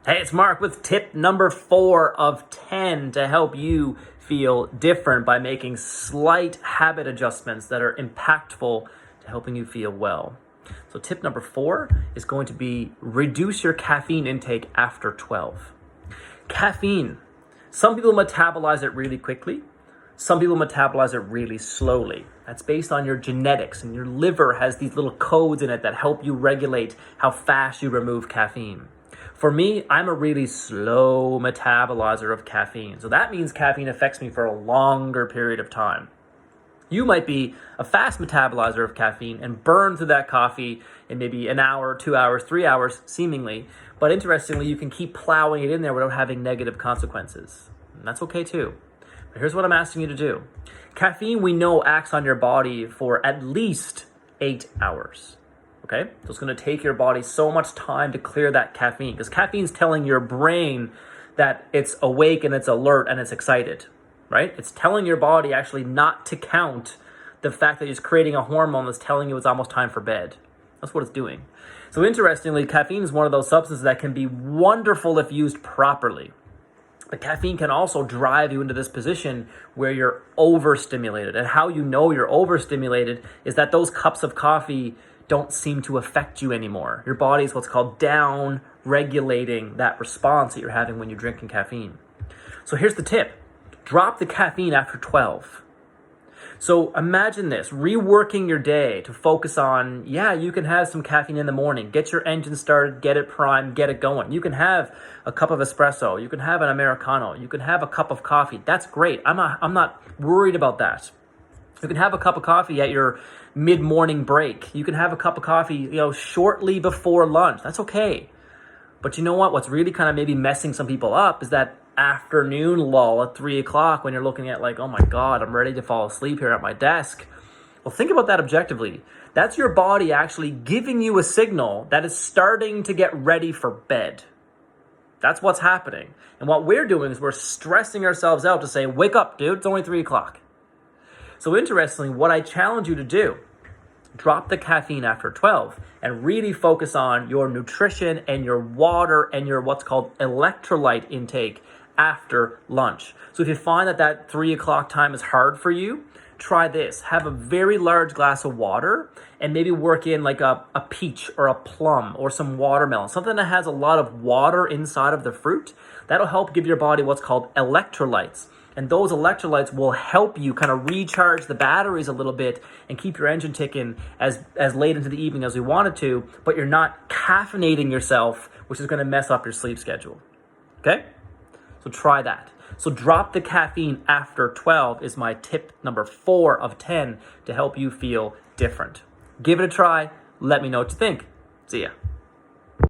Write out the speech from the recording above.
Hey, it's Mark with tip number 4 of 10 to help you feel different by making slight habit adjustments that are impactful to helping you feel well. So tip number 4 is going to be reduce your caffeine intake after 12. Caffeine. Some people metabolize it really quickly. Some people metabolize it really slowly. That's based on your genetics, and your liver has these little codes in it that help you regulate how fast you remove caffeine. For me, I'm a really slow metabolizer of caffeine. So that means caffeine affects me for a longer period of time. You might be a fast metabolizer of caffeine and burn through that coffee in maybe an hour, 2 hours, 3 hours, seemingly. But interestingly, you can keep plowing it in there without having negative consequences. And that's okay too. But here's what I'm asking you to do. Caffeine, we know, acts on your body for at least 8 hours. Okay, so it's going to take your body so much time to clear that caffeine, because caffeine's telling your brain that it's awake and it's alert and it's excited, right? It's telling your body actually not to count the fact that it's creating a hormone that's telling you it's almost time for bed. That's what it's doing. So interestingly, caffeine is one of those substances that can be wonderful if used properly. But caffeine can also drive you into this position where you're overstimulated. And how you know you're overstimulated is that those cups of coffee don't seem to affect you anymore. Your body is what's called down regulating that response that you're having when you're drinking caffeine. So here's the tip. Drop the caffeine after 12. So imagine this, reworking your day to focus on, you can have some caffeine in the morning. Get your engine started, get it primed, get it going. You can have a cup of espresso. You can have an Americano. You can have a cup of coffee. That's great. I'm not worried about that. You can have a cup of coffee at your mid-morning break. You can have a cup of coffee, shortly before lunch. That's okay. But you know what? What's really kind of maybe messing some people up is that afternoon lull at 3 o'clock when you're looking at like, oh my God, I'm ready to fall asleep here at my desk. Well, think about that objectively. That's your body actually giving you a signal that is starting to get ready for bed. That's what's happening. And what we're doing is we're stressing ourselves out to say, wake up, dude, it's only 3 o'clock. So interestingly, what I challenge you to do, drop the caffeine after 12 and really focus on your nutrition and your water and your what's called electrolyte intake after lunch. So if you find that 3 o'clock time is hard for you, try this. Have a very large glass of water and maybe work in like a peach or a plum or some watermelon, something that has a lot of water inside of the fruit. That'll help give your body what's called electrolytes. And those electrolytes will help you kind of recharge the batteries a little bit and keep your engine ticking as late into the evening as we want it to, but you're not caffeinating yourself, which is going to mess up your sleep schedule. Okay? So try that. So drop the caffeine after 12 is my tip number 4 of 10 to help you feel different. Give it a try. Let me know what you think. See ya.